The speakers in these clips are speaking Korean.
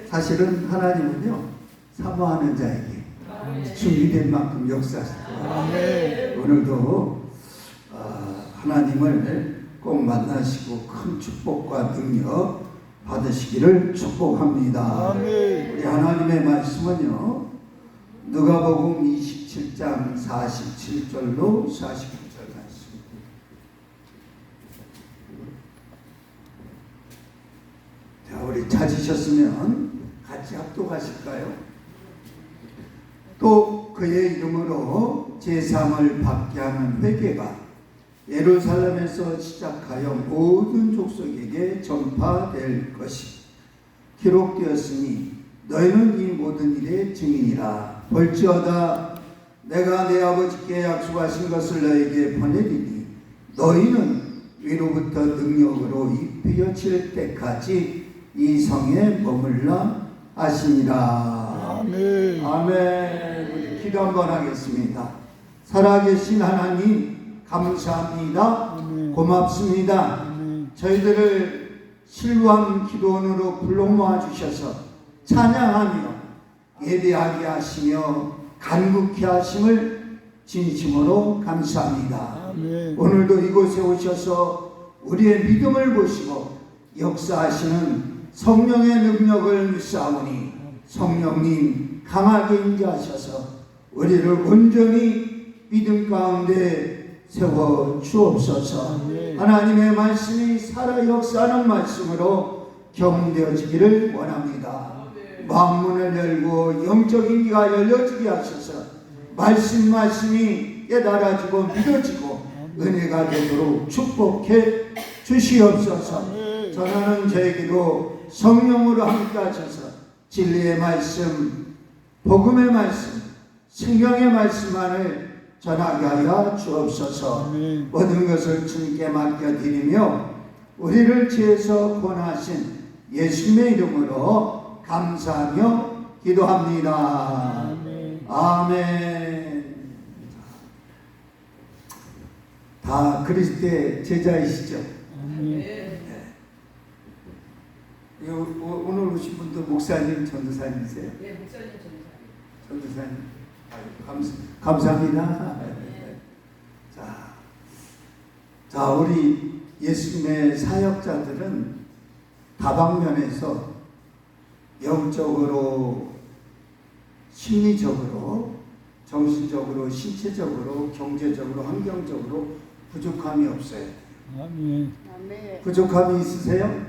사실은 하나님은요, 사모하는 자에게 준비된 만큼 역사하시고, 오늘도 하나님을 꼭 만나시고 큰 축복과 능력 받으시기를 축복합니다. 우리 하나님의 말씀은요, 누가복음 27장 47절로 49절 말씀. 자, 우리 찾으셨으면 같이 합독하실까요? 또 그의 이름으로 제사함을 받게 하는 회개가 예루살렘에서 시작하여 모든 족속에게 전파될 것이 기록되었으니 너희는 이 모든 일의 증인이라. 볼지어다 내가 내 아버지께 약속하신 것을 너희에게 보내리니 너희는 위로부터 능력으로 입혀질 때까지 이 성에 머물라 하시니라. 아멘. 아멘. 우리 기도 한번 하겠습니다. 살아계신 하나님 감사합니다. 아멘. 고맙습니다. 아멘. 저희들을 실로암 기도원으로 불러 모아주셔서 찬양하며 예배하게 하시며 간구케 하심을 진심으로 감사합니다. 아멘. 오늘도 이곳에 오셔서 우리의 믿음을 보시고 역사하시는 성령의 능력을 믿사오니 성령님 강하게 인자하셔서 우리를 온전히 믿음 가운데 세워 주옵소서. 아멘. 하나님의 말씀이 살아 역사하는 말씀으로 경험되어지기를 원합니다. 마음문을 열고 영적인 귀가 열려지게 하셔서 말씀이 깨달아지고 믿어지고 은혜가 되도록 축복해 주시옵소서. 전하는 저에게도 성령으로 함께 하셔서 진리의 말씀, 복음의 말씀, 성령의 말씀만을 전하게 하여 주옵소서. 모든 것을 주님께 맡겨드리며 우리를 지혜서 권하신 예수님의 이름으로 감사하며 기도합니다. 아멘. 아멘. 다 그리스도의 제자이시죠? 아멘. 오늘 오신 분도 목사님, 전도사님이세요? 네, 목사님 전도사님. 감사합니다. 자, 우리 예수님의 사역자들은 다방면에서 영적으로, 심리적으로, 정신적으로, 신체적으로, 경제적으로, 환경적으로 부족함이 없어요. 아멘. 부족함이 있으세요?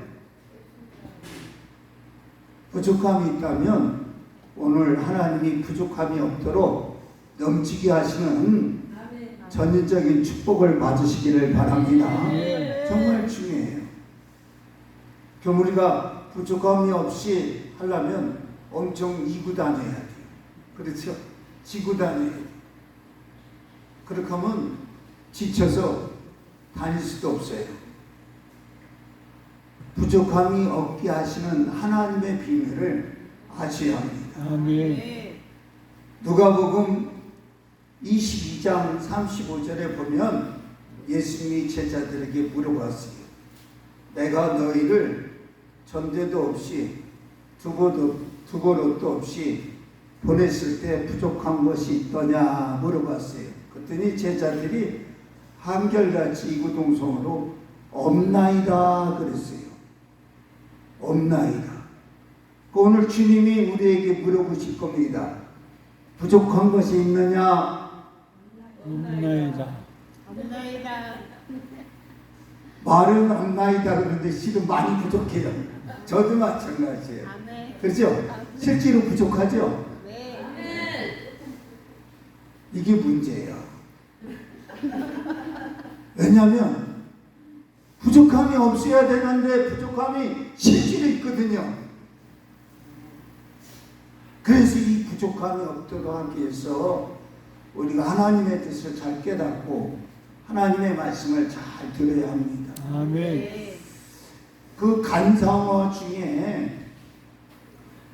부족함이 있다면 오늘 하나님이 부족함이 없도록 넘치게 하시는 전인적인 축복을 받으시기를 바랍니다. 정말 중요해요. 그럼 우리가 부족함이 없이 하려면 엄청 이고 다녀야 돼요. 그렇죠? 지고 다녀야 돼요. 그렇게 하면 지쳐서 다닐 수도 없어요. 부족함이 없게 하시는 하나님의 비밀을 아셔야 합니다. 아멘. 누가복음 22장 35절에 보면 예수님이 제자들에게 물어봤어요. 내가 너희를 전대도 없이 두고로도 없이 보냈을 때 부족한 것이 있더냐 물어봤어요. 그랬더니 제자들이 한결같이 이구동성으로 없나이다 그랬어요. 없나이다. 오늘 주님이 우리에게 물어보실 겁니다. 부족한 것이 있느냐? 없나이다. 말은 없나이다 그러는데 실은 많이 부족해요. 저도 마찬가지예요. 그렇죠? 실제로 부족하죠? 이게 문제예요. 왜냐하면 부족함이 없어야 되는데 부족함이 실제로 있거든요. 그래서 이 부족함이 없도록 하기 위해서 우리가 하나님의 뜻을 잘 깨닫고 하나님의 말씀을 잘 들어야 합니다. 아멘. 그 간상어 중에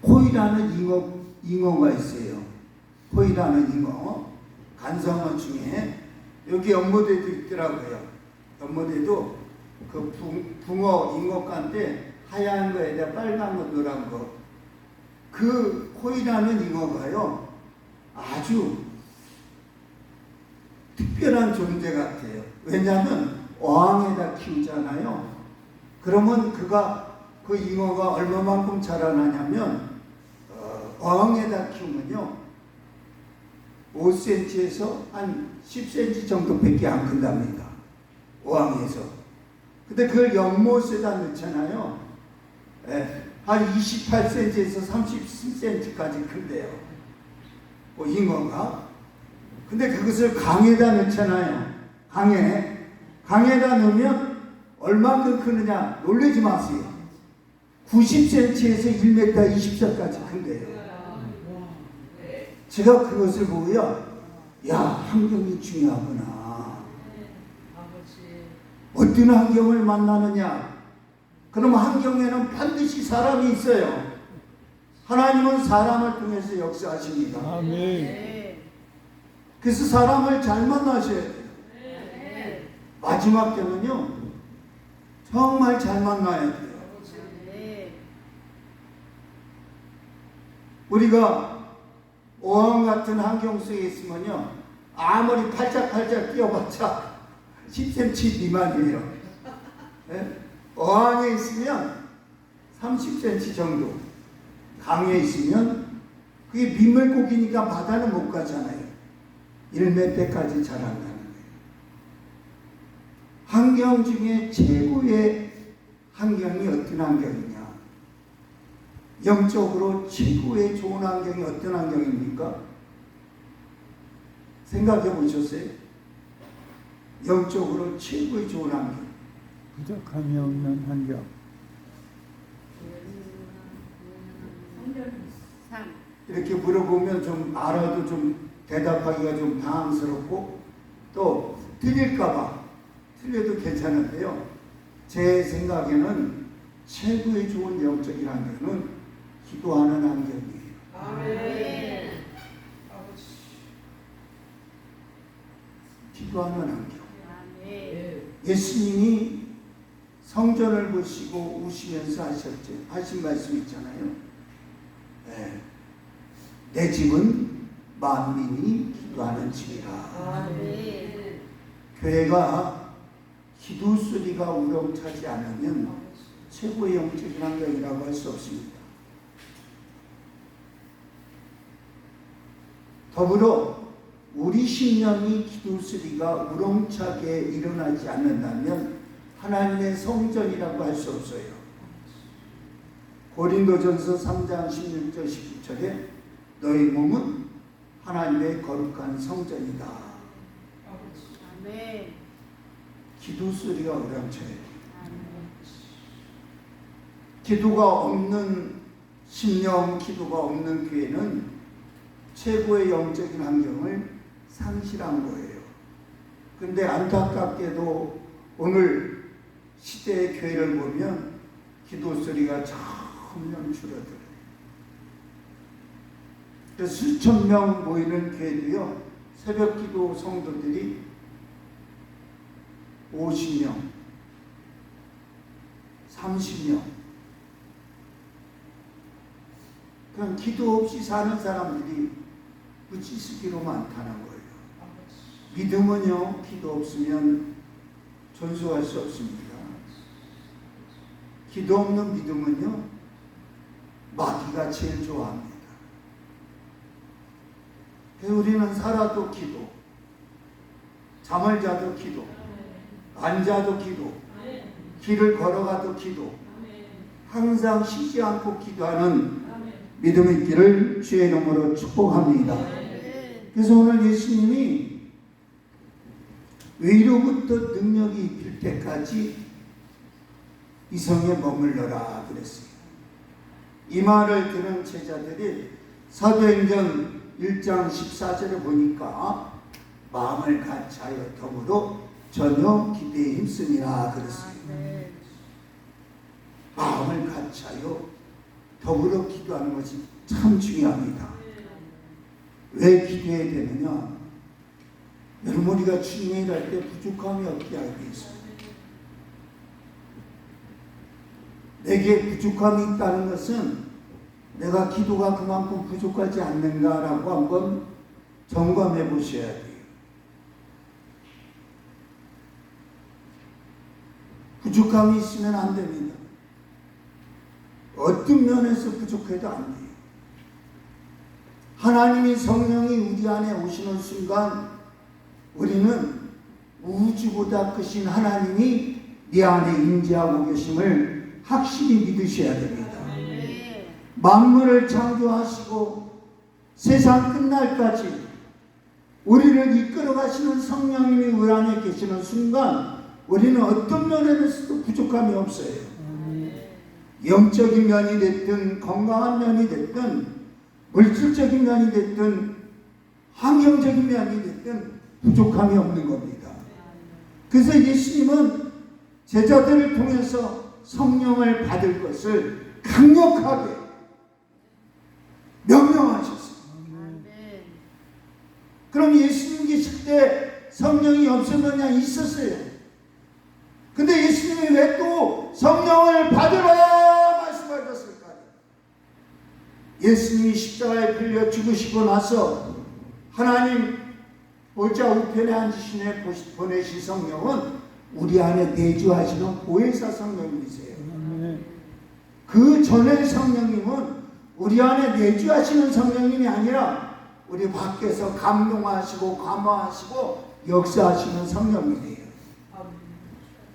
코이라는 잉어가 있어요. 코이라는 잉어. 간상어 중에 여기 연못에도 있더라고요. 연못에도 그 붕어 잉어가인데 하얀 거에다 빨간 거 노란 거 그 호이라는 잉어가요 아주 특별한 존재 같아요. 왜냐하면 어항에다 키우잖아요. 그러면 그 잉어가 얼마만큼 자라나냐면 어항에다 키우면요 5cm에서 한 10cm 정도밖에 안 큰답니다. 어항에서. 근데 그걸 연못에다 넣잖아요. 한 28cm에서 30cm까지 큰대요. 잉어가. 근데 그것을 강에다 넣잖아요. 강에다 넣으면 얼마큼 크느냐 놀라지 마세요. 90cm에서 1m 20cm까지 큰대요. 제가 그것을 보고요, 야, 환경이 중요하구나. 어떤 환경을 만나느냐? 그럼 환경에는 반드시 사람이 있어요. 하나님은 사람을 통해서 역사하십니다. 아멘. 그래서 사람을 잘 만나셔야 돼요. 마지막 때는요, 정말 잘 만나야 돼요. 우리가 어항 같은 환경 속에 있으면요, 아무리 팔짝팔짝 뛰어봤자 10cm 미만이에요. 어항에 있으면 30cm 정도, 강에 있으면 그게 민물고기니까 바다는 못 가잖아요. 1m까지 자란다는 거예요. 환경 중에 최고의 환경이 어떤 환경이냐? 영적으로 최고의 좋은 환경이 어떤 환경입니까? 생각해 보셨어요? 영적으로 최고의 좋은 환경. 부족함이 없는 환경. 이렇게 물어보면 좀 알아도 좀 대답하기가 좀 당황스럽고 또 틀릴까봐 틀려도 괜찮은데요. 제 생각에는 최고의 좋은 영적인 환경은 기도하는 환경이에요. 아멘. 기도하는 환경. 예. 예수님이 성전을 보시고 우시면서 하신 말씀 있잖아요. 내 집은 만민이 기도하는 집이라. 아멘. 교회가 기도 소리가 우렁차지 않으면 최고의 영적인 환경이라고 할 수 없습니다. 더불어 우리 심령이 기도 소리가 우렁차게 일어나지 않는다면 하나님의 성전이라고 할 수 없어요. 고린도전서 3장 16절 19절에 너희 몸은 하나님의 거룩한 성전이다. 아멘. 기도 소리가 우렁차요. 기도가 없는 심령, 기도가 없는 교회는 최고의 영적인 환경을 상실한 거예요. 그런데 안타깝게도 오늘 시대의 교회를 보면 기도 소리가 점점 줄어들어요. 그래서 수천 명 모이는 교회도요, 새벽 기도 성도들이 50명, 30명. 그냥 기도 없이 사는 사람들이 무지수기로 많다는 거예요. 믿음은요, 기도 없으면 존속할 수 없습니다. 기도 없는 믿음은요, 마귀가 제일 좋아합니다. 그래서 우리는 살아도 기도, 잠을 자도 기도, 앉아도 기도, 길을 걸어가도 기도, 항상 쉬지 않고 기도하는 믿음이 있기를 주의 이름으로 축복합니다. 그래서 오늘 예수님이 위로부터 능력이 입힐 때까지 이 성에 머물러라 그랬어요. 이 말을 들은 제자들이 사도행전 1장 14절에 보니까 마음을 같이하여 더불어 전혀 기대에 힘쓰니라 그랬어요. 마음을 같이하여 더불어 기도하는 것이 참 중요합니다. 왜 기도해야 되느냐? 여러분, 우리가 주님의 일할 때 부족함이 없게 알겠어요. 내게 부족함이 있다는 것은 내가 기도가 그만큼 부족하지 않는가라고 한번 점검해 보셔야 돼요. 부족함이 있으면 안 됩니다. 어떤 면에서 부족해도 안 돼요. 하나님이 성령이 우리 안에 오시는 순간 우리는 우주보다 크신 하나님이 네 안에 임재하고 계심을 확실히 믿으셔야 됩니다. 만물을 창조하시고 세상 끝날까지 우리를 이끌어 가시는 성령님이 우리 안에 계시는 순간 우리는 어떤 면에서도 부족함이 없어요. 영적인 면이 됐든 건강한 면이 됐든 물질적인 면이 됐든 환경적인 면이 됐든 부족함이 없는 겁니다. 그래서 예수님은 제자들을 통해서 성령을 받을 것을 강력하게 명령하셨어요. 그럼 예수님 계실 때 성령이 없었느냐? 있었어요. 근데 예수님이 왜 또 성령을 받으라 말씀하셨을까요? 예수님이 십자가에 풀려 죽으시고 나서 하나님 보좌 우편에 앉으시네 보내신 성령은 우리 안에 내주하시는 보혜사 성령님이세요. 그 전에 성령님은 우리 안에 내주하시는 성령님이 아니라 우리 밖에서 감동하시고 감화하시고 역사하시는 성령이에요.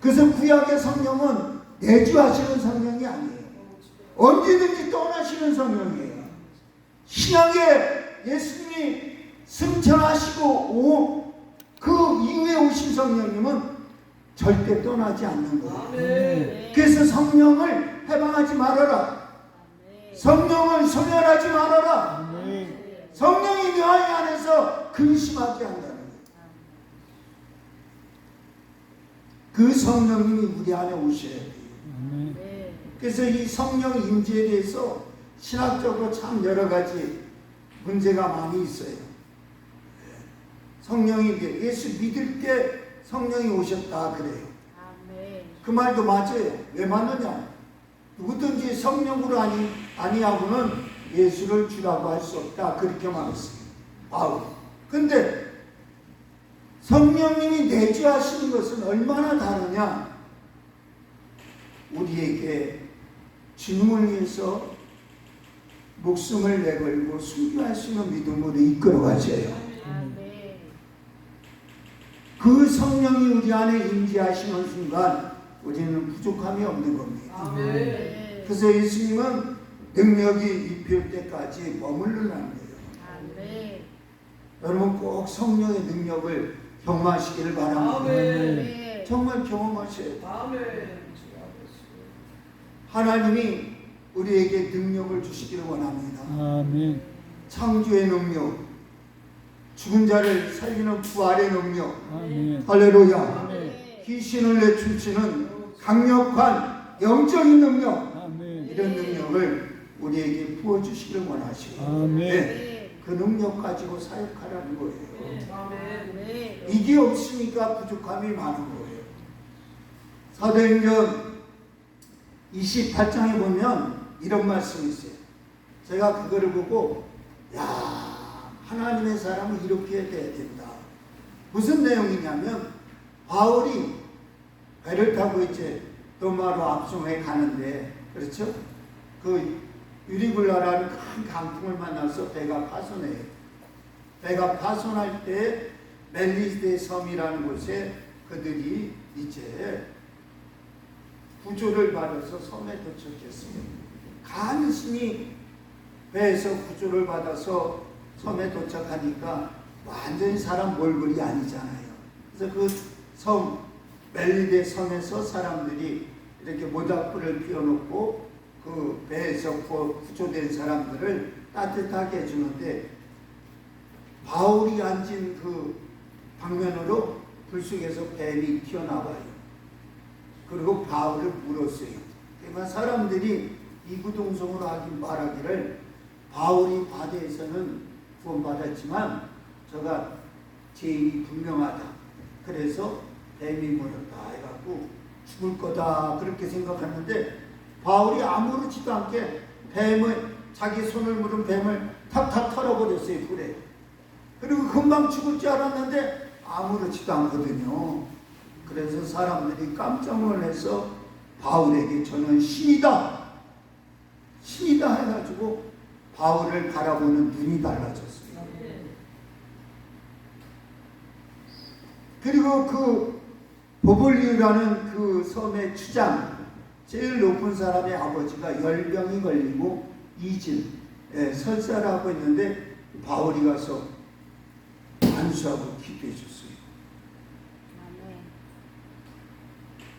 그래서 구약의 성령은 내주하시는 성령이 아니에요. 언제든지 떠나시는 성령이에요. 신약에 예수님이 승천하시고 그 이후에 오신 성령님은 절대 떠나지 않는 거예요. 그래서 성령을 해방하지 말아라. 성령을 소멸하지 말아라. 성령이 내 안에서 근심하게 한다는 거예요. 그 성령님이 우리 안에 오셔야 돼요. 그래서 이 성령 임재에 대해서 신학적으로 참 여러 가지 문제가 많이 있어요. 성령이 예수 믿을 때 성령이 오셨다 그래요. 그 말도 맞아요. 왜 맞느냐? 누구든지 성령으로 아니하고는 예수를 주라고 할 수 없다 그렇게 말했어요. 바울. 근데 성령님이 내주하시는 것은 얼마나 다르냐? 우리에게 주님을 위해서 목숨을 내걸고 순교할 수 있는 믿음으로 이끌어 가셔요. 그 성령이 우리 안에 임재하시는 순간 우리는 부족함이 없는 겁니다. 그래서 예수님은 능력이 입힐 때까지 머물르라는 거예요. 여러분 꼭 성령의 능력을 경험하시기를 바랍니다. 정말 경험하셔야 돼요. 하나님이 우리에게 능력을 주시기를 원합니다. 창조의 능력, 죽은 자를 살리는 부활의 능력, 할렐루야. 귀신을 내쫓는 강력한 영적인 능력, 이런 능력을 우리에게 부어주시기를 원하시고 그 능력 가지고 사역하라는 거예요. 이게 없으니까 부족함이 많은 거예요. 사도행전 28장에 보면 이런 말씀이 있어요. 제가 그거를 보고 하나님의 사람은 이렇게 돼야 된다. 무슨 내용이냐면 바울이 배를 타고 이제 로마로 압송해 가는데, 그렇죠? 그 유리굴라라는 큰 강풍을 만나서 배가 파손해요. 배가 파손할 때 멜리데 섬이라는 곳에 그들이 이제 구조를 받아서 섬에 도착했어요. 간신히 배에서 구조를 받아서 섬에 도착하니까 완전히 사람 몰골이 아니잖아요. 그래서 그 섬, 멜리데 섬에서 사람들이 이렇게 모닥불을 피워놓고 그 배에서 구조된 사람들을 따뜻하게 해주는데, 바울이 앉은 그 방면으로 불 속에서 뱀이 튀어나와요. 그리고 바울을 물었어요. 그러니까 사람들이 이구동성으로 말하기를 바울이 바다에서는 구원받았지만 저가 죄인이 분명하다. 그래서 뱀이 물었다 해갖고 죽을 거다 그렇게 생각했는데 바울이 아무렇지도 않게 자기 손을 물은 뱀을 탁탁 털어버렸어요, 불에. 그리고 금방 죽을 줄 알았는데 아무렇지도 않거든요. 그래서 사람들이 깜짝 놀라서 바울에게 저는 신이다, 신이다 해가지고 바울을 바라보는 눈이 달라졌어요. 그리고 그 보블리우라는 그 섬의 추장, 제일 높은 사람의 아버지가 열병이 걸리고 이질, 설사를 하고 있는데 바울이 가서 안수하고 기도해 줬어요.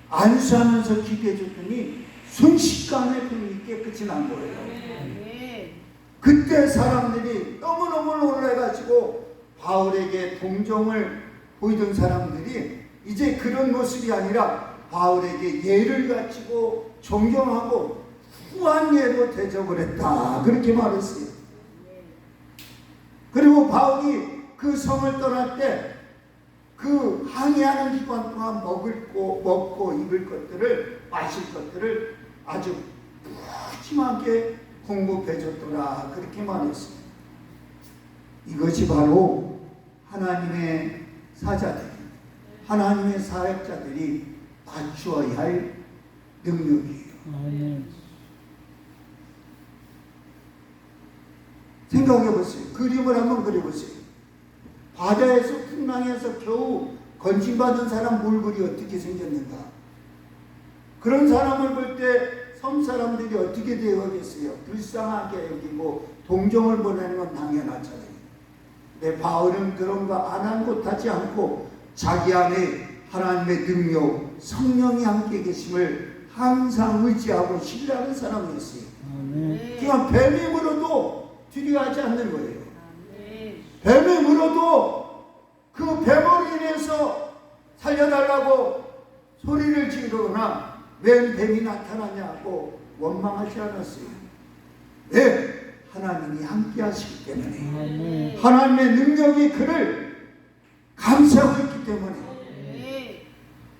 안수하면서 기도해 줬더니 순식간에 병이 깨끗이 난 거예요. 그때 사람들이 너무너무 놀라가지고 바울에게 동정을 보이던 사람들이 이제 그런 모습이 아니라 바울에게 예를 갖추고 존경하고 후한 예로 대접을 했다, 그렇게 말했어요. 그리고 바울이 그 성을 떠날 때 그 항해하는 기간 동안 먹고 입을 것들을, 마실 것들을 아주 푸짐하게 공급해 줬더라, 그렇게 말했어요. 이것이 바로 하나님의 사자들이, 하나님의 사역자들이 갖추어야 할 능력이에요. 아멘. 생각해 보세요. 그림을 한번 그려보세요. 바다에서 풍랑에서 겨우 건진받은 사람 몰골이 어떻게 생겼는가? 그런 사람을 볼 때 섬 사람들이 어떻게 대하겠어요? 불쌍하게 여기고 동정을 보내는 건 당연하잖아요. 근데 바울은 그런 거 아랑곳하지 않고 자기 안에 하나님의 능력, 성령이 함께 계심을 항상 의지하고 신뢰하는 사람이었어요. 아멘. 그러니까 뱀이 물어도 두려워하지 않는 거예요. 뱀이 물어도 그 뱀으로 인해서 살려달라고 소리를 지르거나 왜 뱀이 나타나냐고 원망하지 않았어요. 왜? 하나님이 함께 하시기 때문에, 아멘. 하나님의 능력이 그를 감싸고 있기 때문에.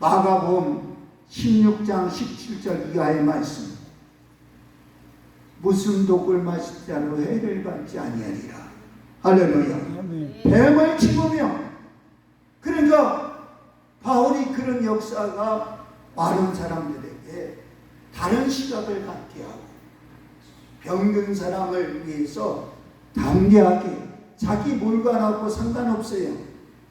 마가복음 16장 17절 이하의 말씀, 무슨 독을 마실 자로 해를 받지 아니하리라. 할렐루야. 아멘. 뱀을 집으며, 그러니까 바울이 그런 역사가 많은 사람들에게 다른 시각을 갖게 하고 병든 사람을 위해서 담대하게, 자기 물건하고 상관없어요.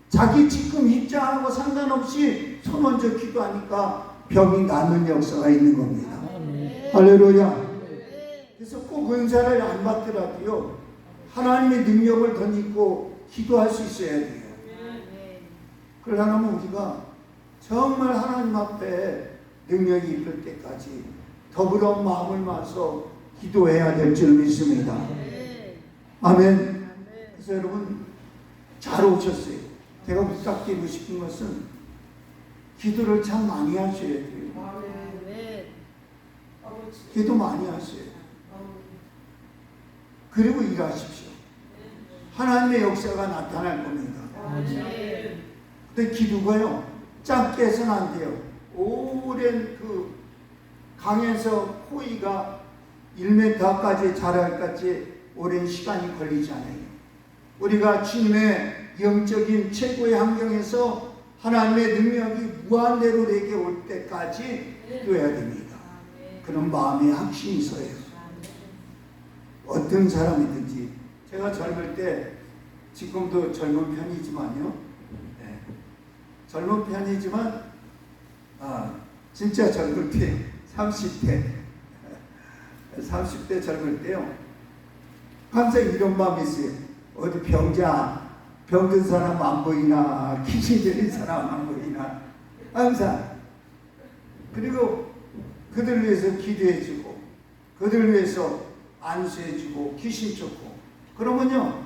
자기 지금 입장하고 상관없이 손 얹어 기도하니까 병이 낫는 역사가 있는 겁니다. 할렐루야. 그래서 꼭 은사를 안 받더라도요, 하나님의 능력을 덧입고 기도할 수 있어야 돼요. 그러려면 우리가 정말 하나님 앞에 능력이 이끌 때까지 더불어 마음을 모아서 기도해야 될 줄 믿습니다. 아멘. 그래서 여러분 잘 오셨어요. 제가 부탁드리고 싶은 것은 기도를 참 많이 하셔야 돼요. 기도 많이 하셔요. 그리고 일하십시오. 하나님의 역사가 나타날 겁니다. 근데 기도가요, 짧게 해서는 안 돼요. 오랜 그 강에서 포이가 1m까지 자랄까지 오랜 시간이 걸리지 않아요. 우리가 주님의 영적인 최고의 환경에서 하나님의 능력이 무한대로 내게 올 때까지 기도해야 됩니다. 그런 마음의 확신이 있어요. 어떤 사람이든지. 제가 젊을 때, 지금도 젊은 편이지만요, 젊은 편이지만 진짜 젊을 때 30대 젊을 때요, 항상 이런 마음이 있어요. 어디 병든 사람 안 보이나, 귀신 들린 사람 안 보이나, 항상. 그리고 그들 위해서 기도해주고, 그들 위해서 안수해주고, 귀신 쫓고. 그러면요,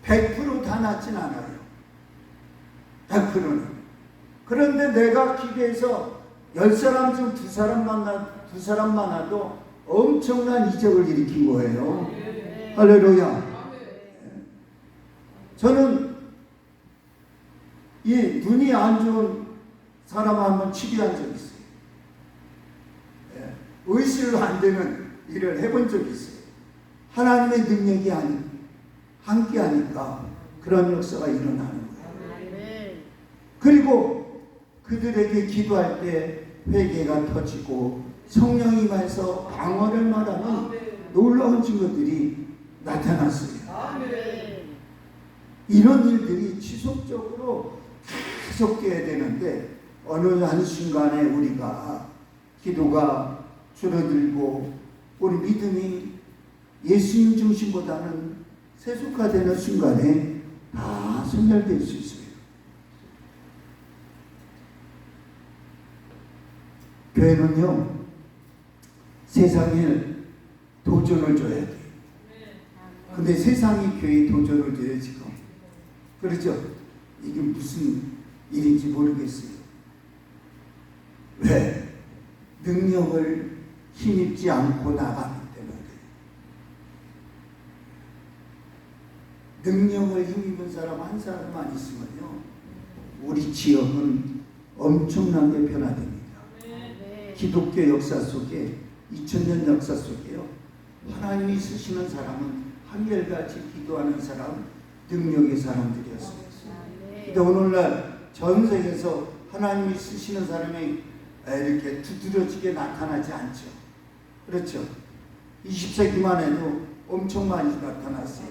100% 다 낫진 않아요. 100%는. 그런데 내가 기도해서 10사람 중 2사람 많아도 엄청난 이적을 일으킨 거예요. 할렐루야. 저는 이 눈이 안 좋은 사람 한번 치료한 적이 있어요. 의식으로 안 되는 일을 해본 적이 있어요. 하나님의 능력이 함께하니까 그런 역사가 일어나는 거예요. 아멘. 그리고 그들에게 기도할 때 회개가 터지고 성령이 임해서 방언을 말하는 놀라운 증거들이 나타났어요. 아멘. 이런 일들이 지속적으로 계속돼야 되는데 어느 한순간에 우리가 기도가 줄어들고 우리 믿음이 예수님 중심보다는 세속화되는 순간에 다 소멸될 수 있어요. 교회는요, 세상에 도전을 줘야 돼요. 근데 세상이 교회에 도전을 줘요, 지금. 그렇죠? 이게 무슨 일인지 모르겠어요. 왜? 능력을 힘입지 않고 나가기 때문에. 능력을 힘입은 사람 한 사람만 있으면요, 우리 지역은 엄청나게 변화됩니다. 기독교 역사 속에 2000년 역사 속에요, 하나님이 쓰시는 사람은 한결같이 기도하는 사람, 능력의 사람들이었어요. 근데 오늘날 전 세계에서 하나님이 쓰시는 사람이 이렇게 두드러지게 나타나지 않죠. 그렇죠? 20세기만 해도 엄청 많이 나타났어요.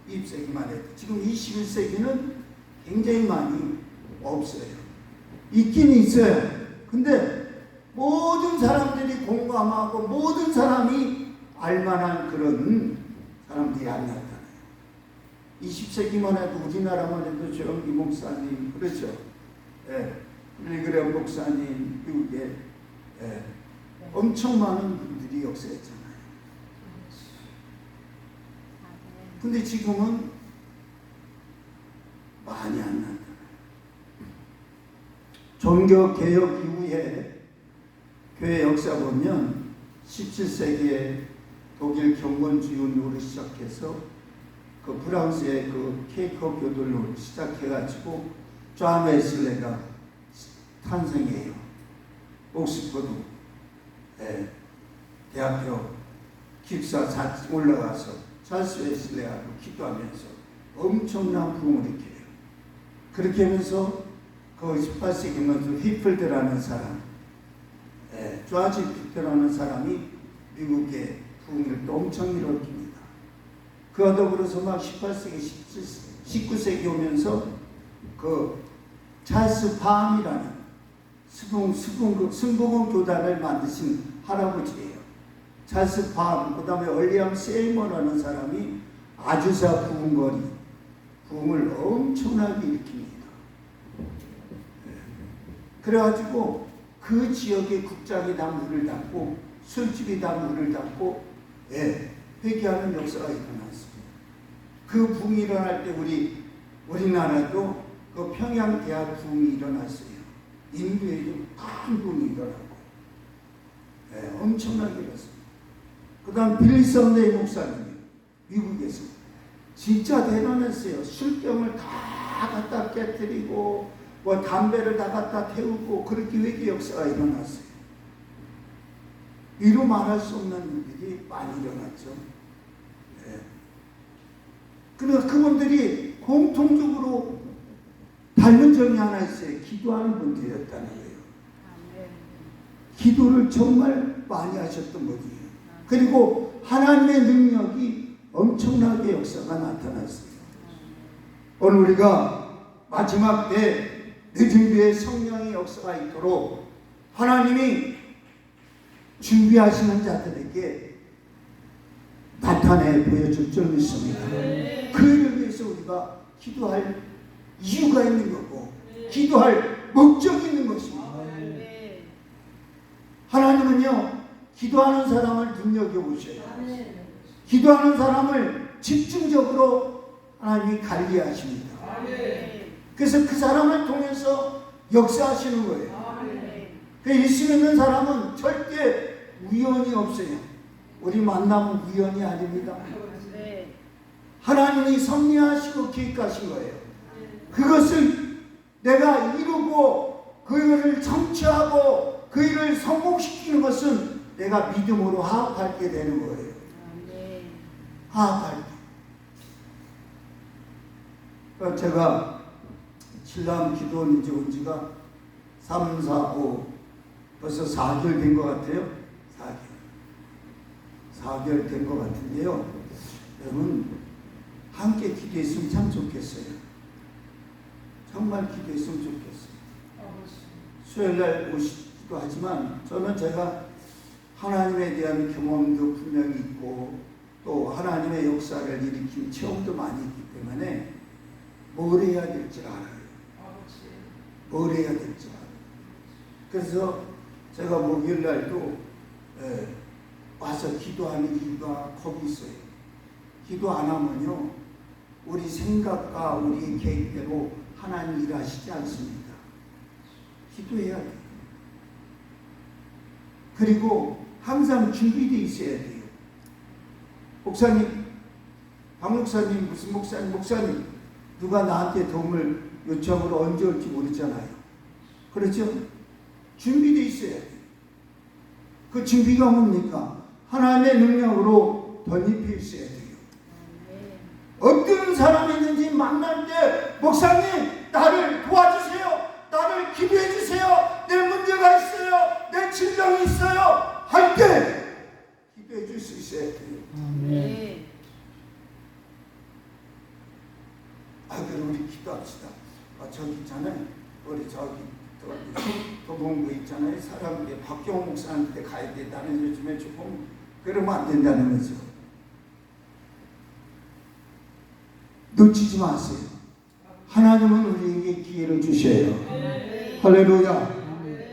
20세기만 해도. 지금 21세기는 굉장히 많이 없어요. 있긴 있어요. 근데 모든 사람들이 공감하고 모든 사람이 알만한 그런 사람들이 안 나타나요. 20세기만 해도 우리나라만 해도 정기 목사님, 그렇죠? 예. 빌리그레 목사님, 미국에 엄청 많은 분들이 역사했잖아요. 근데 지금은 많이 안 나타나요. 종교개혁 이후에 교회 역사 보면 17세기에 독일 경건주의운동으로 시작해서 그 프랑스의 그 케이커 교도를 시작해가지고 존 웨슬레가 탄생해요. 옥스퍼드 대학교 기숙사 올라가서 찰스 웨슬레하고 기도하면서 엄청난 부흥을 일으켜요. 그렇게 하면서 그 18세기면 히플드라는 사람, 조지 히플드라는 사람이 미국의 부흥을 또 엄청 일으킵니다. 그와 더불어서 막 18세기, 19세기 오면서 그 찰스 파함이라는 승복음 교단을 만드신 할아버지예요. 찰스 파함, 그 다음에 얼리엄 세이머라는 사람이 아주사 부흥을 엄청나게 일으킵니다. 그래가지고 그 지역의 국장이 다 문을 닫고 술집이 다 문을 닫고 회개하는 역사가 일어났습니다. 그 부흥이 일어날 때 우리나라도 그 평양대학 부흥이 일어났어요. 인도에도 큰 부흥이 일어나고 엄청나게 일어났습니다. 그 다음 빌리 선데이 목사님이 미국에서 진짜 대단했어요. 술병을 다 갖다 깨뜨리고 뭐 담배를 다 갖다 태우고 그렇게 외교 역사가 일어났어요. 이루 말할 수 없는 일들이 많이 일어났죠. 그래서 그분들이 공통적으로 닮은 점이 하나 있어요. 기도하는 분들이었다는 거예요. 기도를 정말 많이 하셨던 분이에요. 그리고 하나님의 능력이 엄청나게 역사가 나타났어요. 오늘 우리가 마지막 때 늦은 뒤에 성령의 역사가 있도록 하나님이 준비하시는 자들에게 나타내 보여줄 줄 믿습니다. 그를 위해서 우리가 기도할 이유가 있는 거고 기도할 목적이 있는 것입니다. 하나님은요, 기도하는 사람을 눈여겨보셔요. 기도하는 사람을 집중적으로 하나님이 관리하십니다. 그래서 그 사람을 통해서 역사하시는 거예요. 그 예수 믿는 사람은 절대 우연이 없어요. 우리 만남은 우연이 아닙니다. 하나님이 섭리하시고 계획하신 거예요. 그것을 내가 이루고 그 일을 성취하고 그 일을 성공시키는 것은 내가 믿음으로 하게 되는 거예요. 하할 때. 그러니까 제가 신랑 기도원 이제 온 지가 3, 4, 5 벌써 4개월 된 것 같아요. 4개월 된 것 같은데요. 여러분 함께 기도했으면 참 좋겠어요. 정말 기도했으면 좋겠어요. 수요일날 오시기도 하지만 저는 제가 하나님에 대한 경험도 분명히 있고 또 하나님의 역사를 일으킨 체험도 많이 있기 때문에 뭘 해야 될지 알아요. 뭘 해야 될지 알아요. 그래서 제가 목요일날도 와서 기도하는 이유가 거기 있어요. 기도 안 하면요 우리 생각과 우리 계획대로 하나님 일하시지 않습니다. 기도해야 돼요. 그리고 항상 준비되어 있어야 돼요. 목사님, 박 목사님, 무슨 목사님 누가 나한테 도움을 요청으로 언제 올지 모르잖아요. 그렇죠? 준비되어 있어야 돼요. 그 준비가 뭡니까? 하나님의 능력으로 덧입혀 있어야 돼요. 어떤 사람이든지 만날 때 목사님 나를 도와주세요. 나를 기도해 주세요. 내 문제가 있어요. 내 질병이 있어요. 할 때 기도해 줄 수 있어야 돼요. 아멘. 그럼 우리 기도합시다. 저기 있잖아요. 우리 저기 도봉구 있잖아요. 사람들이 박경호 목사한테 가야 돼. 나는 요즘에 조금 그러면 안 된다는 거죠. 놓치지 마세요. 하나님은 우리에게 기회를 주셔요. 할렐루야.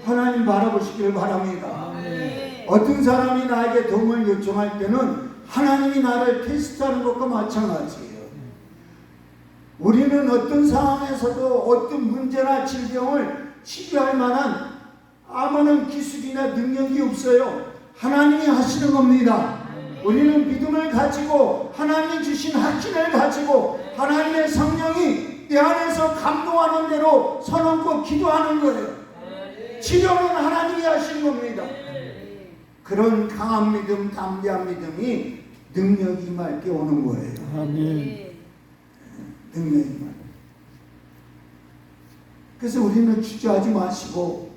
하나님 바라보시기를 바랍니다. 어떤 사람이 나에게 도움을 요청할 때는 하나님이 나를 테스트하는 것과 마찬가지예요. 우리는 어떤 상황에서도 어떤 문제나 질병을 치료할 만한 아무런 기술이나 능력이 없어요. 하나님이 하시는 겁니다. 우리는 믿음을 가지고 하나님이 주신 확신을 가지고 하나님의 성령이 내 안에서 감동하는 대로 손 얹고 기도하는 거예요. 치료는 하나님이 하시는 겁니다. 그런 강한 믿음, 담대한 믿음이 능력이 임할 때 오는 거예요. 아멘. 능력이 임할 때. 그래서 우리는 주저하지 마시고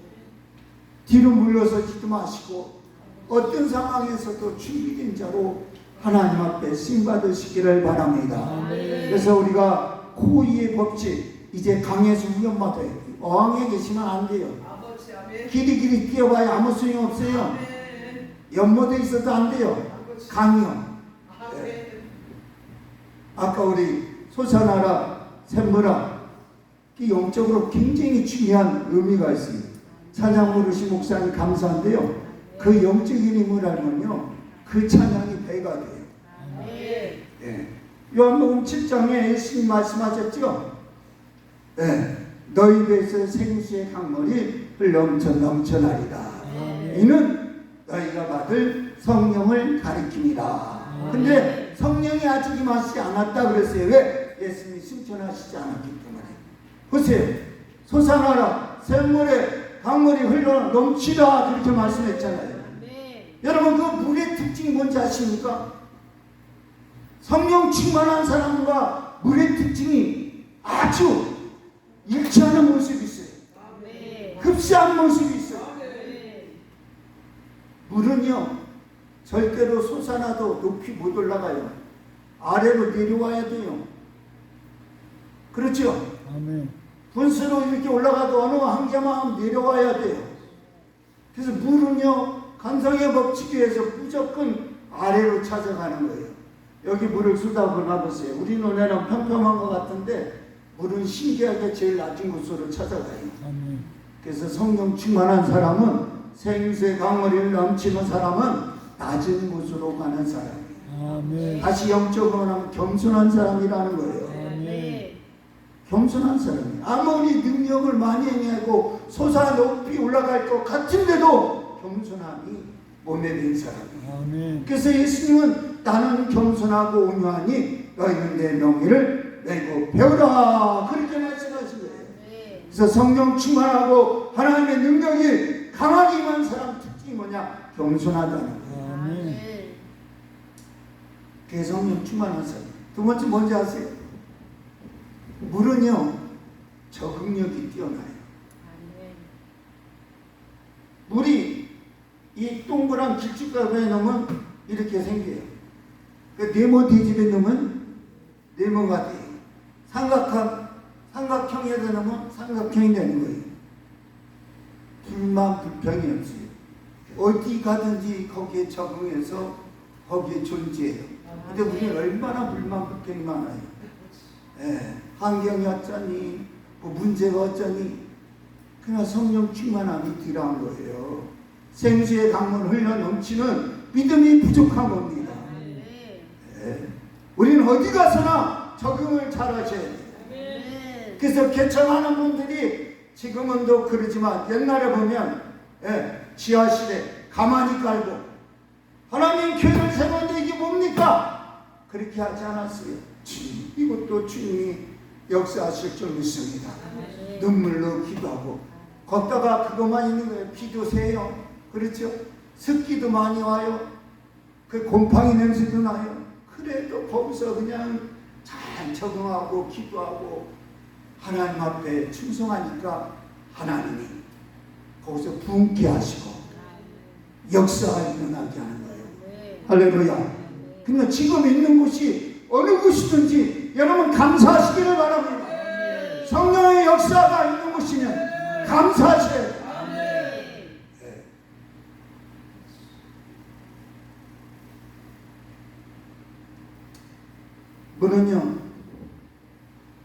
뒤로 물러서지도 마시고 어떤 상황에서도 준비된 자로 하나님 앞에 쓰임받으시기를 바랍니다. 그래서 우리가 코의의 법칙 이제 강에서 위험받아요. 어항에 계시면 안 돼요. 길이 뛰어봐야 아무 소용이 없어요. 연못에 있어도 안 돼요. 강이요. 아까 우리 소사나라 샘물아 영적으로 굉장히 중요한 의미가 있어요. 찬양 부르신 목사님 감사한데요. 그 영적인 힘을 알면요 그 찬양이 배가 돼요. 네. 요한복음 7장에 예수님 말씀하셨죠. 네. 너희 배에서 생수의 강물이 넘쳐나리다. 이는 너희가 받을 성령을 가리킵니다. 근데 성령이 아직 임하시지 않았다 그랬어요. 왜? 예수님이 승천하시지 않았기 때문에. 보세요. 솟아나라 샘물에 강물이 넘치다 그렇게 말씀했잖아요. 여러분 그 물의 특징이 뭔지 아십니까? 성령 충만한 사람과 물의 특징이 아주 일치하는 모습이 있어요. 흡사한 모습이 있어요. 물은요 절대로 솟아나도 높이 못 올라가요. 아래로 내려와야 돼요. 그렇죠? 아멘. 분수로 이렇게 올라가도 어느 한계만 내려와야 돼요. 그래서 물은요 간성의 법칙에 의해서 무조건 아래로 찾아가는 거예요. 여기 물을 쏟아보나 보세요. 우리 눈에는 평평한 것 같은데 물은 신기하게 제일 낮은 곳으로 찾아가요. 아멘. 그래서 성령 충만한 사람은 생수의 강물이 넘치는 사람은 낮은 곳으로 가는 사람이에요. 아멘. 다시 영적으로 하면 겸손한 사람이라는 거예요. 아멘. 겸손한 사람이에요. 아무리 능력을 많이 행하고 솟아 높이 올라갈 것 같은데도 겸손함이 몸에 밴 사람이에요. 아멘. 그래서 예수님은 나는 겸손하고 온유하니 너희는 내 명예를 내고 배우라 그렇게 말씀하신 거예요. 그래서 성령 충만하고 하나님의 능력이 강하게 임한 사람 특징이 뭐냐? 겸손하다는 거예요. 아멘. 그게 성령 충만한 사람. 두 번째 뭔지 아세요? 물은요 적응력이 뛰어나요. 아멘. 물이 이 동그란 길쭉가루에 넣으면 이렇게 생겨요. 그 네모 뒤집에 넣으면 네모가 돼요. 삼각형에다 넣으면 삼각형이 되는 거예요. 불만 불평이 없어요. 어디 가든지 거기에 적응해서 거기에 존재해요. 근데 우리는 얼마나 불만 불평이 많아요. 예, 환경이 어쩌니 뭐 문제가 어쩌니 그냥 성령 충만함이 필요한 거예요. 생수의 강물 흘러 넘치는 믿음이 부족한 겁니다. 아멘. 예, 우리는 어디 가서나 적응을 잘 하셔야 돼요. 아멘. 그래서 개척하는 분들이 지금은 더 그러지만 옛날에 보면 지하실에 가만히 깔고 하나님 교회를 세웠는데 이게 뭡니까? 그렇게 하지 않았어요. 이것도 주님이 역사하실 줄 믿습니다. 아멘. 눈물로 기도하고 걷다가 그것만 있는 거예요. 비도 새요. 그렇죠? 습기도 많이 와요. 그 곰팡이 냄새도 나요. 그래도 거기서 그냥 잘 적응하고 기도하고 하나님 앞에 충성하니까 하나님이 거기서 분께 하시고 역사가 일어나게 하는 거예요. 네. 할렐루야. 그러니까 지금 있는 곳이 어느 곳이든지 여러분 감사하시기를 바랍니다. 성령의 역사가 있는 곳이면 감사하셔야 돼요. 네. 물은요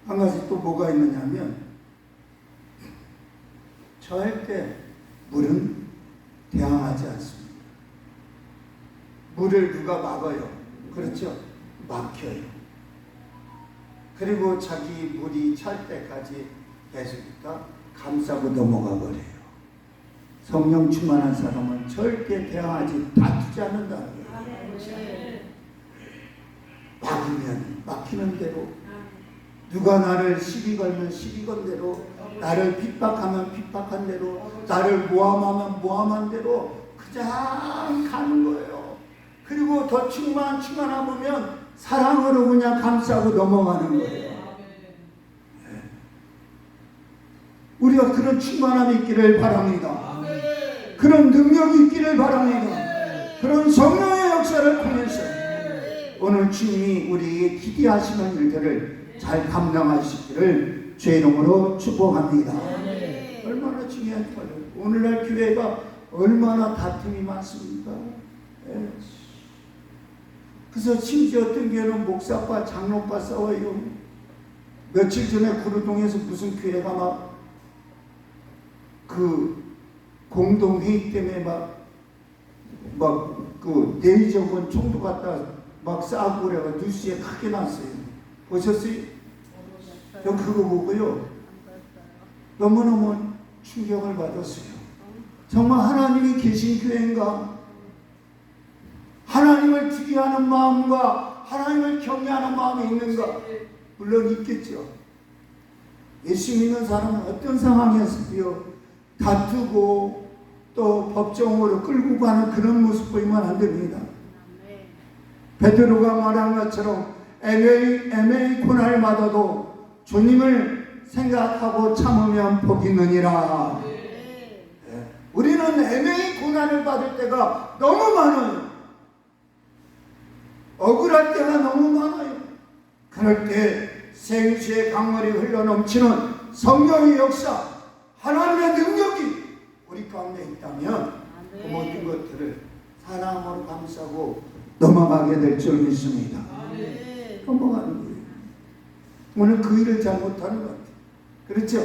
한 가지 또 뭐가 있느냐면 절대 물은 대항하지 않습니다. 물을 누가 막아요? 그렇죠? 막혀요. 그리고 자기 물이 찰 때까지 계속 있다 감싸고 넘어가 버려요. 성령 충만한 사람은 절대 대항하지 다투지 않는다는 거예요. 아멘. 막으면 막히는 대로, 누가 나를 시비 걸면 시비 건 대로, 나를 핍박하면 핍박한 대로, 나를 모함하면 모함한 대로 그냥 가는 거예요. 그리고 더 충만하면 사랑으로 그냥 감싸고 넘어가는 거예요. 네. 우리가 그런 충만함이 있기를 바랍니다. 그런 능력이 있기를 바랍니다. 그런 성령의 역사를 통해서 오늘 주님이 우리에게 기대하시는 일들을 잘 감당하시기를 주의 이름으로 축복합니다. 얼마나 중요한 거예요. 오늘날 교회가 얼마나 다툼이 많습니까? 예. 그래서 심지어 어떤 교회는 목사과 장로과 싸워요. 며칠 전에 구루동에서 무슨 교회가 막 그 공동회의 때문에 막 그 대의적인 총도 갖다 막 싸고 그래가 뉴스에 크게 났어요. 보셨어요? 저 그거 보고요 너무너무 충격을 받았어요. 정말 하나님이 계신 교회인가? 하나님을 기대하는 마음과 하나님을 경외하는 마음이 있는가? 물론 있겠죠. 예수 믿는 사람은 어떤 상황이었을까요? 다투고 또 법정으로 끌고 가는 그런 모습 보이면 안 됩니다. 베드로가 말한 것처럼 애매히 고난을 받아도 주님을 생각하고 참으면 복이 있느니라. 우리는 애매히 고난을 받을 때가 너무 많아요. 억울할 때가 너무 많아요. 그럴 때 생수의 강물이 흘러넘치는 성령의 역사, 하나님의 능력이 우리 가운데 있다면 그 모든 것들을 사랑으로 감싸고 넘어가게 될 줄 믿습니다. 넘어가는 거예요. 오늘 그 일을 잘 못하는 것 같아요. 그렇죠?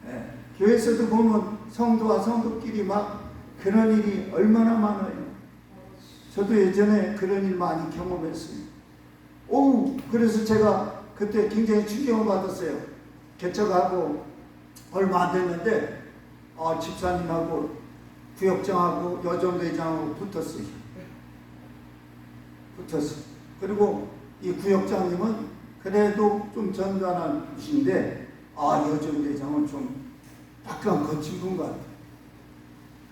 네. 교회에서도 보면 성도와 성도끼리 막 그런 일이 얼마나 많아요. 저도 예전에 그런 일 많이 경험했어요. 그래서 제가 그때 굉장히 충격을 받았어요. 개척하고 얼마 안 됐는데 집사님하고 구역장하고 여정대장하고 붙었어요. 그리고 이 구역장님은 그래도 좀 전관한 분인데 여정대장은 좀 약간 거친 분 같아요.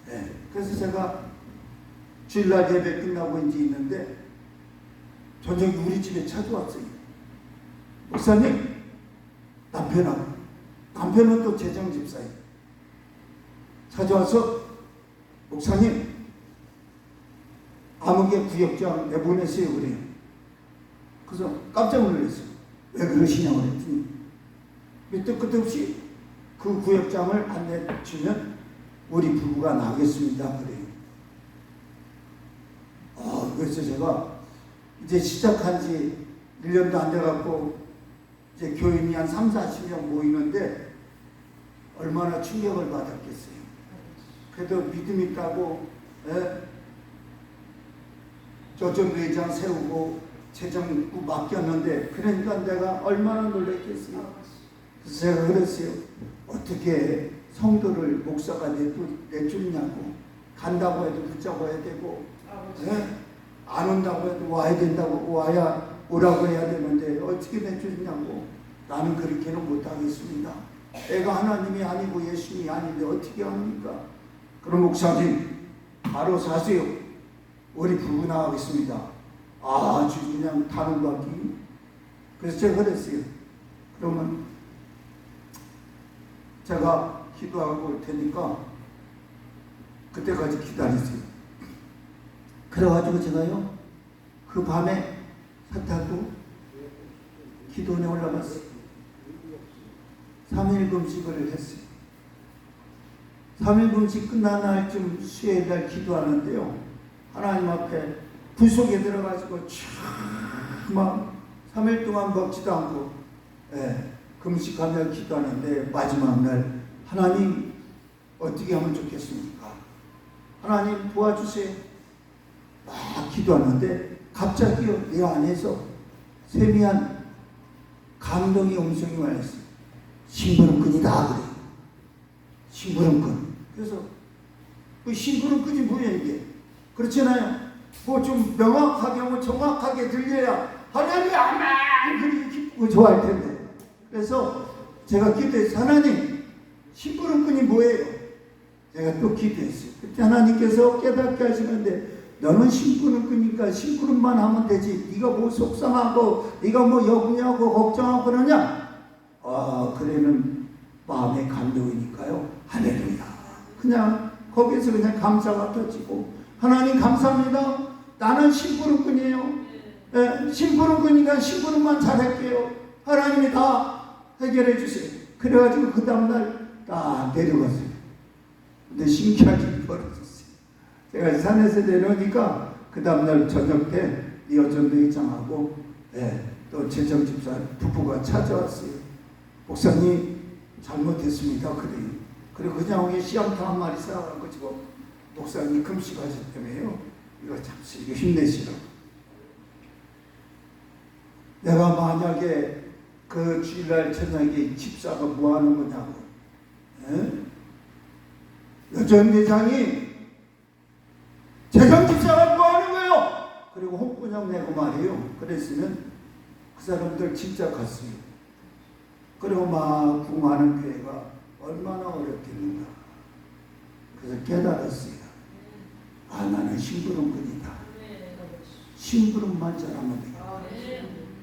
네. 그래서 제가 주일날 예배 끝나고 이제 있는데 저녁에 우리 집에 찾아왔어요. 목사님, 남편은 또 재정집사예요. 찾아와서 목사님, 암흑의 구역장 내보내세요 그래요. 그래서 깜짝 놀랐어요. 왜 그러시냐고 그랬더니 밑도 끝도 없이 그 구역장을 안 내주면 우리 부부가 나겠습니다 그래요. 그래서 제가 이제 시작한 지 1년도 안 돼갖고 이제 교인이 한 3, 40명 모이는데 얼마나 충격을 받았겠어요. 그래도 믿음 있다고 조정회장 세우고 재정부 맡겼는데 그러니까 내가 얼마나 놀랐겠어요. 그래서 제가 그랬어요. 어떻게 성도를 목사가 내주냐고. 간다고 해도 붙잡아야 되고 안 온다고 해도 와야 된다고 와야 오라고 해야 되는데 어떻게 내주냐고. 나는 그렇게는 못하겠습니다. 내가 하나님이 아니고 예수님이 아닌데 어떻게 합니까? 그럼 목사님 바로 사세요. 우리 부부 나가겠습니다. 아주 그냥 다른 받기. 그래서 제가 그랬어요. 그러면 제가 기도하고 올 테니까 그때까지 기다리세요. 그래가지고 제가요 그 밤에 사타고 기도원에 올라갔어요. 3일 금식을 했어요. 3일 금식 끝난 날쯤 수요일 날 기도하는데요. 하나님 앞에 부속에 들어가지고 막 3일 동안 먹지도 않고 금식하며 기도하는데 마지막 날 하나님 어떻게 하면 좋겠습니까? 하나님 도와주세요. 막 기도하는데 갑자기요 내 안에서 세미한 감동의 음성이 와있어요. 심부름꾼이다 그래요. 심부름꾼. 그래서 그 심부름꾼이 뭐예요 이게? 그렇잖아요. 뭐 좀 명확하게 뭐 정확하게 들려야 하나님이 아멘 그렇게 기쁘고 좋아할 텐데. 그래서 제가 기도했어요. 하나님 심부름꾼이 뭐예요? 제가 또 기도했어요. 그때 하나님께서 깨닫게 하시는데 너는 심부름꾼이니까 심부름만 하면 되지. 네가 뭐 속상하고 네가 뭐 여부냐고 걱정하고 그러냐? 그래는 마음의 감동이니까요. 할렐루야. 그냥 거기에서 그냥 감사가 터지고 하나님 감사합니다. 나는 심부름꾼이에요. 심부름꾼이니까 심부름만 잘할게요. 하나님이 다 해결해 주세요. 그래가지고 그 다음날 딱 내려갔어요. 근데 신기하게 벌어졌어요. 제가 산에서 내려오니까 그 다음날 저녁 때 이어전도회장하고 또 재정집사 부부가 찾아왔어요. 목사님 잘못했습니다. 그리고 그냥 씨암탉 한 마리 사와가지고 목사님 금식하셨다며요. 이거 잠시 이거 힘내시라고. 내가 만약에 그 주일날 저녁에 집사가 뭐 하는 거냐고. 여전대장이 재정집사가 뭐 하는 거예요? 그리고 홍군형 내고 말이에요. 그랬으면 그 사람들 진짜 갔어요. 그리고 막 궁하는 교회가 얼마나 어렵겠는가. 그래서 깨달았어요. 나는 심부름꾼이다. 심부름만 잘하면 돼요.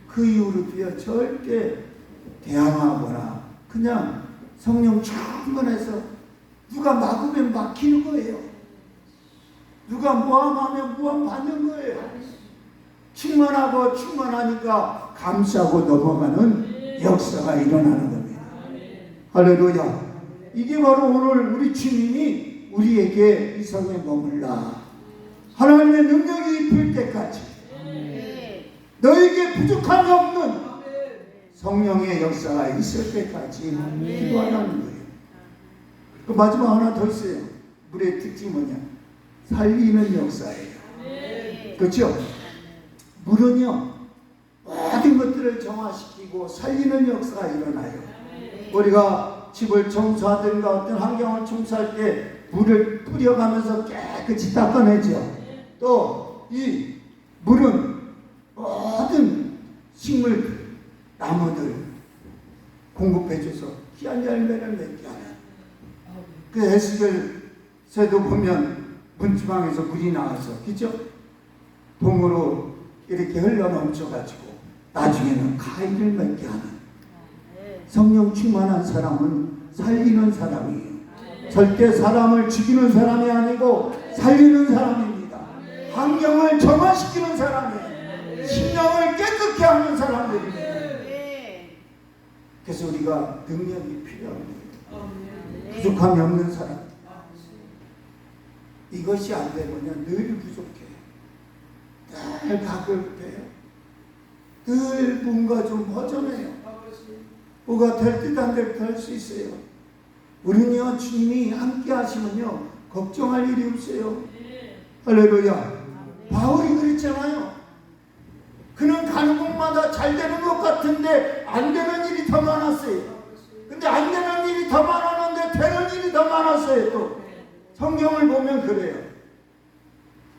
그 이후로도요 절대 대항하거나 그냥 성령 충만해서 누가 막으면 막히는 거예요. 누가 모함하면 모함 받는 거예요. 충만하고 충만하니까 감싸고 넘어가는 역사가 일어나는 겁니다. 할렐루야. 이게 바로 오늘 우리 주님이 우리에게 이 성에 머물라. 하나님의 능력이 입힐 때까지 너에게 부족함이 없는 성령의 역사가 있을 때까지 기도하라는 거예요. 그 마지막 하나 더 있어요. 물의 특징이 뭐냐? 살리는 역사예요. 그렇죠? 물은요 모든 것들을 정화시키고 살리는 역사가 일어나요. 우리가 집을 청소하든가 어떤 환경을 청소할 때 물을 뿌려가면서 깨끗이 닦아내죠. 또 이 물은 모든 식물들, 나무들 공급해줘서 귀한 열매를 맺게 하는. 그 에스겔서도 보면 문지방에서 물이 나와서, 그죠? 동으로 이렇게 흘러넘쳐가지고 나중에는 가위를 맺게 하는 네. 성령 충만한 사람은 살리는 사람이에요. 절대 사람을 죽이는 사람이 아니고 살리는 사람입니다. 환경을 정화시키는 사람이에요. 심령을 깨끗게 하는 사람들입니다. 네. 그래서 우리가 능력이 필요합니다. 부족함이 없는 사람. 이것이 안 되면 늘 부족해요. 늘 가급해요. 늘 뭔가 좀 허전해요. 뭐가 될 듯 안 될 듯 할 수 있어요. 우리는요, 주님이 함께 하시면요, 걱정할 일이 없어요. 할렐루야. 바울이 그랬잖아요. 그는 가는 곳마다 잘 되는 것 같은데 안 되는 일이 더 많았어요. 근데 안 되는 일이 더 많았는데 되는 일이 더 많았어요. 또 성경을 보면 그래요.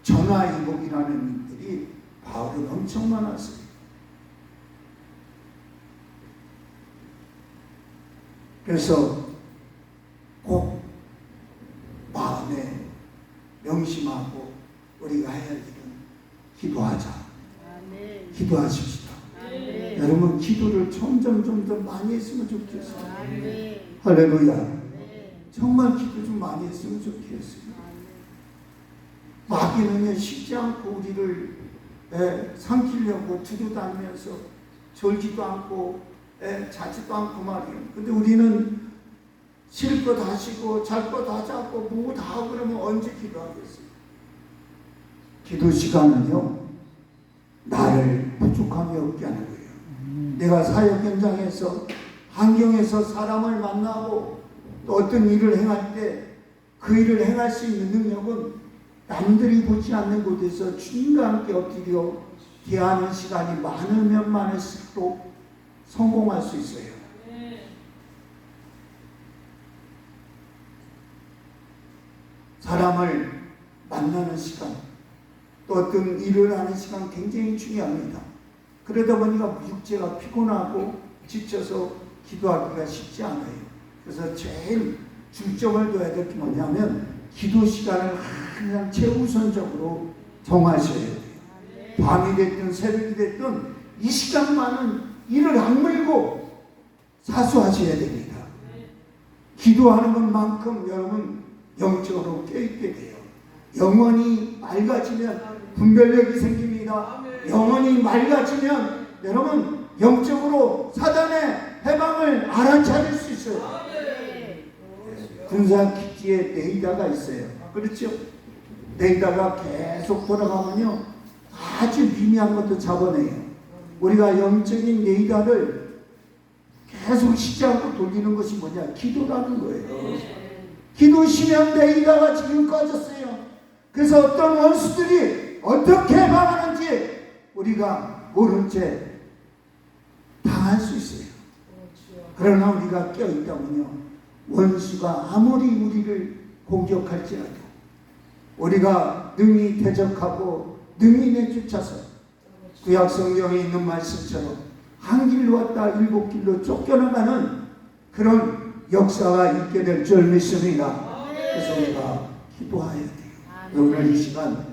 전화위복이라는 일들이 바울은 엄청 많았어요. 그래서 꼭 마음에 명심하고 우리가 해야 할 일은 기도하자. 아멘. 기도하십시다. 아멘. 여러분 기도를 점점 더 많이 했으면 좋겠어요. 아멘. 할렐루야. 네. 정말 기도 좀 많이 했으면 좋겠어요. 마귀는요 쉽지 않고 우리를 삼키려고 두루다니면서 졸지도 않고 자지도 않고 말이에요. 근데 우리는 쉴 거 다 쉬고 잘 거 다 자고 뭐 다 하고 그러면 언제 기도하겠어요? 기도 시간은요 나를 부족함이 없게 하는 거예요. 내가 사역 현장에서 환경에서 사람을 만나고 또 어떤 일을 행할 때 그 일을 행할 수 있는 능력은 남들이 보지 않는 곳에서 주님과 함께 엎드려 대하는 시간이 많으면 많을수록 성공할 수 있어요. 사람을 만나는 시간, 또 어떤 일을 하는 시간 굉장히 중요합니다. 그러다 보니까 육체가 피곤하고 지쳐서 기도하기가 쉽지 않아요. 그래서 제일 중점을 둬야 될 게 뭐냐면 기도 시간을 항상 최우선적으로 정하셔야 돼요. 밤이 됐든 새벽이 됐든 이 시간만은 일을 악물고 사수하셔야 됩니다. 기도하는 것만큼 여러분 영적으로 깨있게 돼요. 영혼이 맑아지면 분별력이 생깁니다. 영혼이 맑아지면 여러분 영적으로 사단의 해방을 알아차릴 수 있어요. 군사 기지에 레이더가 있어요. 그렇죠? 레이더가 계속 돌아가면요 아주 미미한 것도 잡아내요. 우리가 영적인 레이더를 계속 쉬지 않고 돌리는 것이 뭐냐? 기도라는 거예요. 기도시면 레이더가 지금 꺼졌어요. 그래서 어떤 원수들이 어떻게 해방하는지 우리가 모른 채 당할 수 있어요. 그러나 우리가 깨어있다면요 원수가 아무리 우리를 공격할지라도 우리가 능히 대적하고 능히 내쫓아서 구약 성경에 있는 말씀처럼 한 길로 왔다 일곱 길로 쫓겨나가는 그런 역사가 있게 될 줄 믿습니다. 그래서 우리가 기도해야 돼요. 오늘 이 시간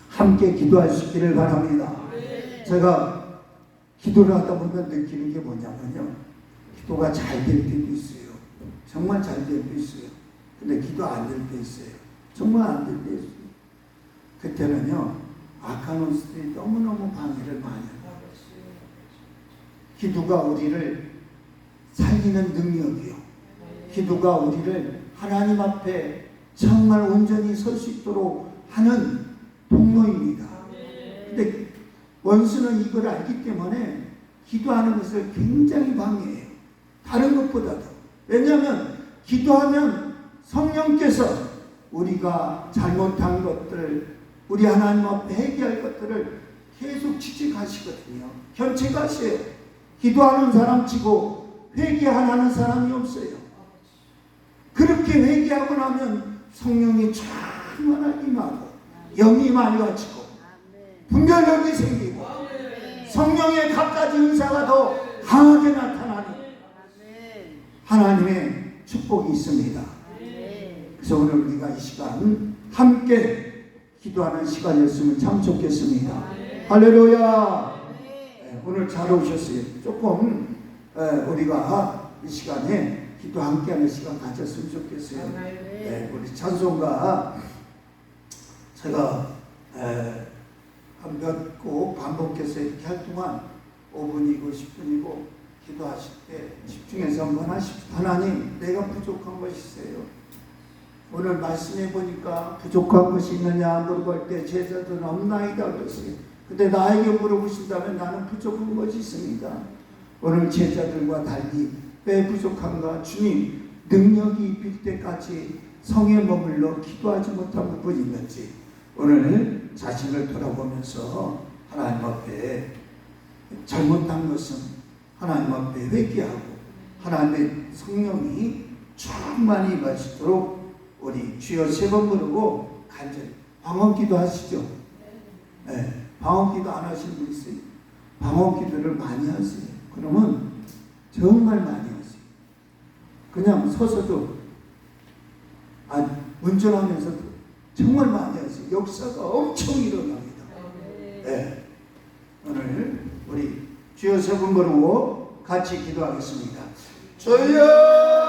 함께 기도할 수 있기를 바랍니다. 제가 기도를 하다 보면 느끼는 게 뭐냐면요 기도가 잘 될 때도 있어요. 정말 잘 될 때도 있어요. 근데 기도 안 될 때 있어요. 정말 안 될 때 있어요. 그때는요 악한 원수들이 너무너무 방해를 많이 해요. 기도가 우리를 살리는 능력이요. 기도가 우리를 하나님 앞에 정말 온전히 설 수 있도록 하는 통로입니다. 근데 원수는 이걸 알기 때문에 기도하는 것을 굉장히 방해해요. 다른 것보다도. 왜냐하면 기도하면 성령께서 우리가 잘못한 것들, 우리 하나님 앞에 회개할 것들을 계속 지적하시거든요. 견책하세요. 기도하는 사람 치고 회개 안 하는 사람이 없어요. 그렇게 회개하고 나면 성령이 충만하게 임하고 영이 맑아지고 분별력이 생기고 성령의 갖가지 은사가 더 강하게 나타나는 하나님의 축복이 있습니다. 그래서 오늘 우리가 이 시간 함께 기도하는 시간이었으면 참 좋겠습니다. 할렐루야. 네. 오늘 잘 오셨어요. 조금 우리가 이 시간에 기도 함께하는 시간 가졌으면 좋겠어요. 네. 우리 찬송가 제가 한 몇 곡 반복해서 이렇게 할 동안 5분이고 10분이고 기도하실 때 집중해서 한번 하십시오. 하나님, 내가 부족한 것이 있어요. 오늘 말씀해 보니까 부족한 것이 있느냐 물어볼 때 제자들은 없나이다 그랬어요. 근데 나에게 물어보신다면 나는 부족한 것이 있습니다. 오늘 제자들과 달리 왜 부족한가? 주님, 능력이 입힐 때까지 성에 머물러 기도하지 못한 부분이 있는지 오늘 자신을 돌아보면서 하나님 앞에 잘못한 것은 하나님 앞에 회개하고 하나님의 성령이 충만히 임하시도록 우리 주여 3번 부르고 간절히 방언기도 하시죠. 네, 방언기도 안 하시는 분 있어요? 방언기도를 많이 하세요. 그러면 정말 많이 하세요. 그냥 서서도 운전하면서도 정말 많이 하세요. 역사가 엄청 일어납니다. 네, 오늘 우리 주여 3번 부르고 같이 기도하겠습니다. 주여